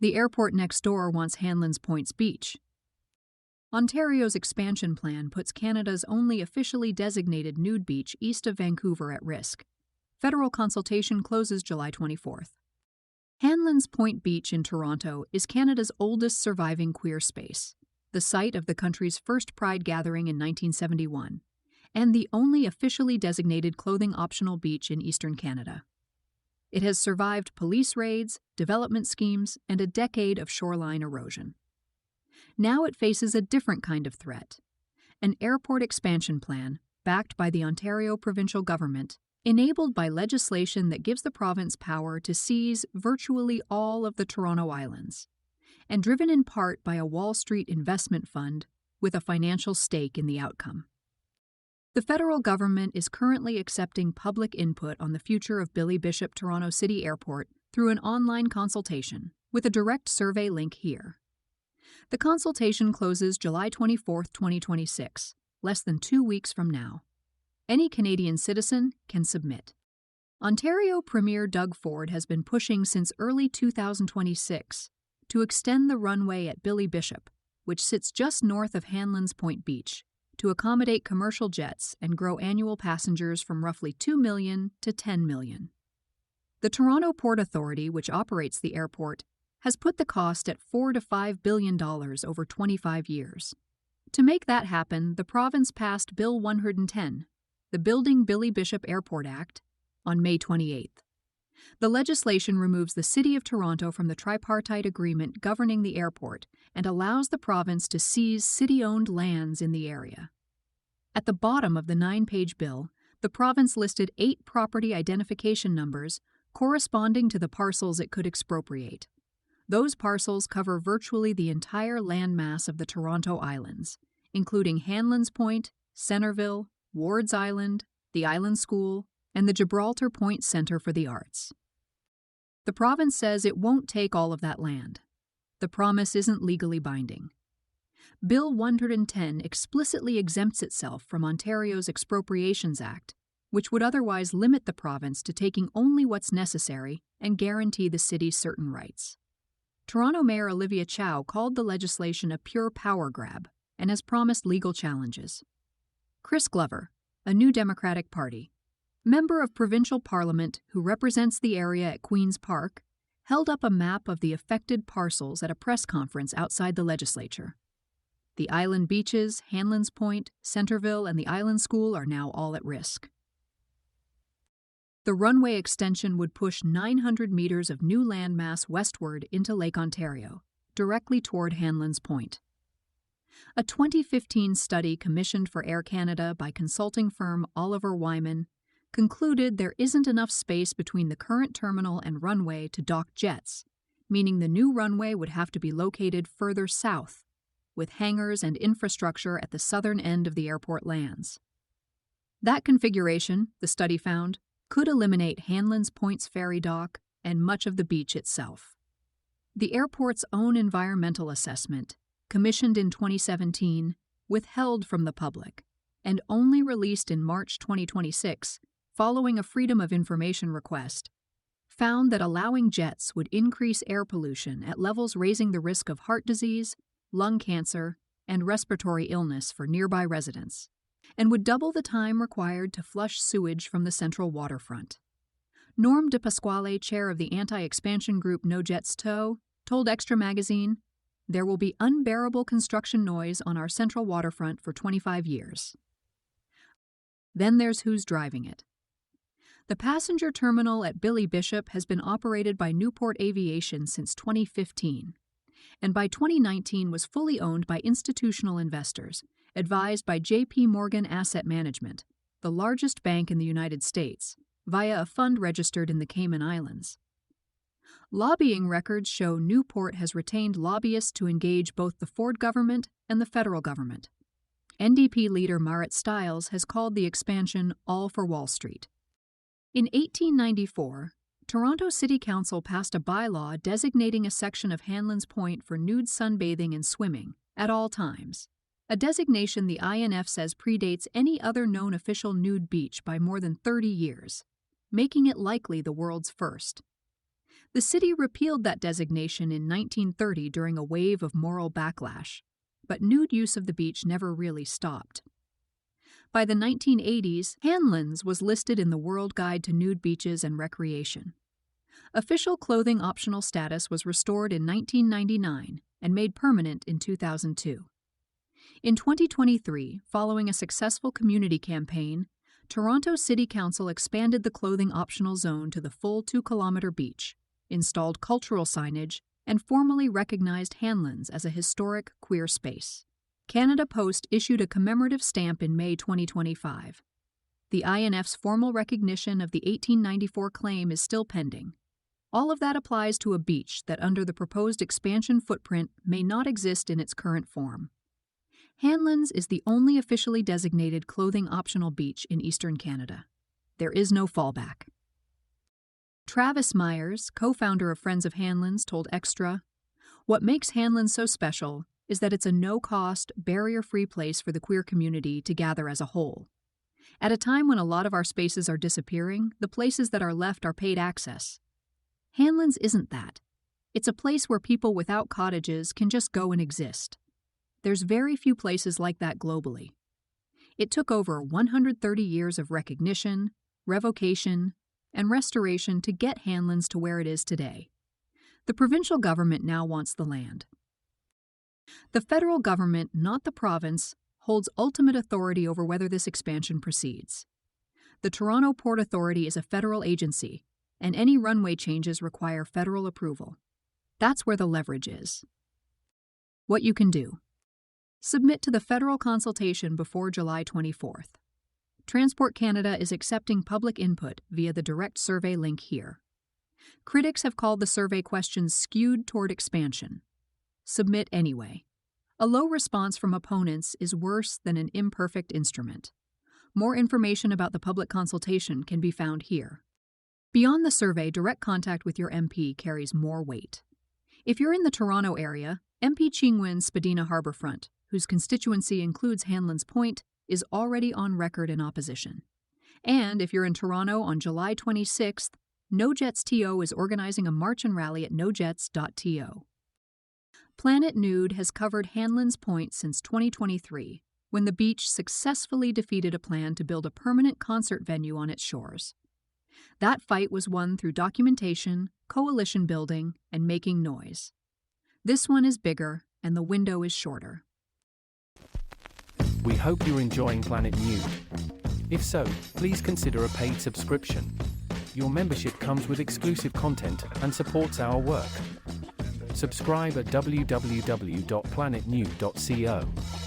The airport next door wants Hanlan's Point's beach. Ontario's expansion plan puts Canada's only officially designated nude beach east of Vancouver at risk. Federal consultation closes July 24th. Hanlan's Point Beach in Toronto is Canada's oldest surviving queer space, the site of the country's first Pride gathering in 1971, and the only officially designated clothing-optional beach in eastern Canada. It has survived police raids, development schemes, and a decade of shoreline erosion. Now it faces a different kind of threat. An airport expansion plan, backed by the Ontario provincial government, enabled by legislation that gives the province power to seize virtually all of the Toronto Islands, and driven in part by a Wall Street investment fund with a financial stake in the outcome. The federal government is currently accepting public input on the future of Billy Bishop Toronto City Airport through an online consultation, with a direct survey link here. The consultation closes July 24, 2026, less than 2 weeks from now. Any Canadian citizen can submit. Ontario Premier Doug Ford has been pushing since early 2026 to extend the runway at Billy Bishop, which sits just north of Hanlan's Point Beach, to accommodate commercial jets and grow annual passengers from roughly 2 million to 10 million. The Toronto Port Authority, which operates the airport, has put the cost at $4 to $5 billion over 25 years. To make that happen, the province passed Bill 110, the Building Billy Bishop Airport Act, on May 28th. The legislation removes the City of Toronto from the tripartite agreement governing the airport and allows the province to seize city-owned lands in the area. At the bottom of the 9-page bill, the province listed 8 property identification numbers corresponding to the parcels it could expropriate. Those parcels cover virtually the entire landmass of the Toronto Islands, including Hanlan's Point, Centreville, Ward's Island, the Island School, and the Gibraltar Point Centre for the Arts. The province says it won't take all of that land. The promise isn't legally binding. Bill 110 explicitly exempts itself from Ontario's Expropriations Act, which would otherwise limit the province to taking only what's necessary and guarantee the city certain rights. Toronto Mayor Olivia Chow called the legislation a pure power grab and has promised legal challenges. Chris Glover, a New Democratic Party, member of provincial parliament who represents the area at Queen's Park, held up a map of the affected parcels at a press conference outside the legislature. The island beaches, Hanlan's Point, Centreville, and the Island School are now all at risk. The runway extension would push 900 meters of new landmass westward into Lake Ontario, directly toward Hanlan's Point. A 2015 study commissioned for Air Canada by consulting firm Oliver Wyman concluded there isn't enough space between the current terminal and runway to dock jets, meaning the new runway would have to be located further south, with hangars and infrastructure at the southern end of the airport lands. That configuration, the study found, could eliminate Hanlan's Point's ferry dock and much of the beach itself. The airport's own environmental assessment, commissioned in 2017, withheld from the public, and only released in March 2026, following a Freedom of Information request, found that allowing jets would increase air pollution at levels raising the risk of heart disease, lung cancer, and respiratory illness for nearby residents, and would double the time required to flush sewage from the central waterfront. Norm De Pasquale, chair of the anti-expansion group No Jets Tow, told Extra Magazine, "There will be unbearable construction noise on our central waterfront for 25 years. Then there's who's driving it. The passenger terminal at Billy Bishop has been operated by Newport Aviation since 2015, and by 2019 was fully owned by institutional investors, advised by J.P. Morgan Asset Management, the largest bank in the United States, via a fund registered in the Cayman Islands. Lobbying records show Newport has retained lobbyists to engage both the Ford government and the federal government. NDP leader Marit Stiles has called the expansion all for Wall Street. In 1894, Toronto City Council passed a bylaw designating a section of Hanlan's Point for nude sunbathing and swimming at all times, a designation the INF says predates any other known official nude beach by more than 30 years, making it likely the world's first. The city repealed that designation in 1930 during a wave of moral backlash, but nude use of the beach never really stopped. By the 1980s, Hanlan's was listed in the World Guide to Nude Beaches and Recreation. Official clothing optional status was restored in 1999 and made permanent in 2002. In 2023, following a successful community campaign, Toronto City Council expanded the clothing optional zone to the full 2-kilometer beach, installed cultural signage, and formally recognized Hanlan's as a historic queer space. Canada Post issued a commemorative stamp in May 2025. The INF's formal recognition of the 1894 claim is still pending. All of that applies to a beach that, under the proposed expansion footprint, may not exist in its current form. Hanlan's is the only officially designated clothing-optional beach in eastern Canada. There is no fallback. Travis Myers, co-founder of Friends of Hanlan's, told Extra, "What makes Hanlan's so special is that it's a no-cost, barrier-free place for the queer community to gather as a whole. At a time when a lot of our spaces are disappearing, the places that are left are paid access. Hanlan's isn't that. It's a place where people without cottages can just go and exist. There's very few places like that globally. It took over 130 years of recognition, revocation, and restoration to get Hanlan's to where it is today. The provincial government now wants the land. The federal government, not the province, holds ultimate authority over whether this expansion proceeds. The Toronto Port Authority is a federal agency, and any runway changes require federal approval. That's where the leverage is. What you can do. Submit to the federal consultation before July 24th. Transport Canada is accepting public input via the direct survey link here. Critics have called the survey questions skewed toward expansion. Submit anyway. A low response from opponents is worse than an imperfect instrument. More information about the public consultation can be found here. Beyond the survey, direct contact with your MP carries more weight. If you're in the Toronto area, MP Ching-Win's Spadina Harbourfront, whose constituency includes Hanlan's Point, is already on record in opposition. And if you're in Toronto on July 26th, NoJets.to is organizing a march and rally at nojets.to. PlanetNude has covered Hanlan's Point since 2023, when the beach successfully defeated a plan to build a permanent concert venue on its shores. That fight was won through documentation, coalition building, and making noise. This one is bigger, and the window is shorter. We hope you're enjoying Planet Nude. If so, please consider a paid subscription. Your membership comes with exclusive content and supports our work. Subscribe at www.planetnude.co.